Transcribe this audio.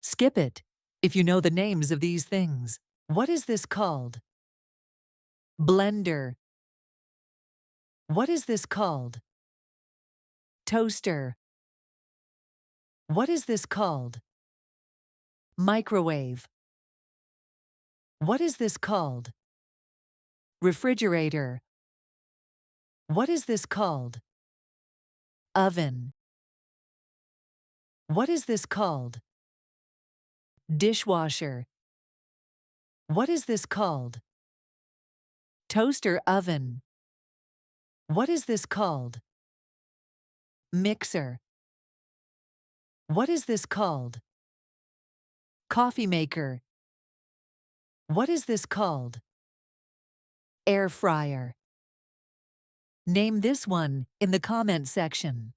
Skip it if you know the names of these things. What is this called? Blender. What is this called? Toaster. What is this called? Microwave. What is this called? Refrigerator. What is this called? Oven. What is this called? Dishwasher. What is this called? Toaster oven. What is this called? Mixer. What is this called? Coffee maker. What is this called? Air fryer. Name this one in the comment section.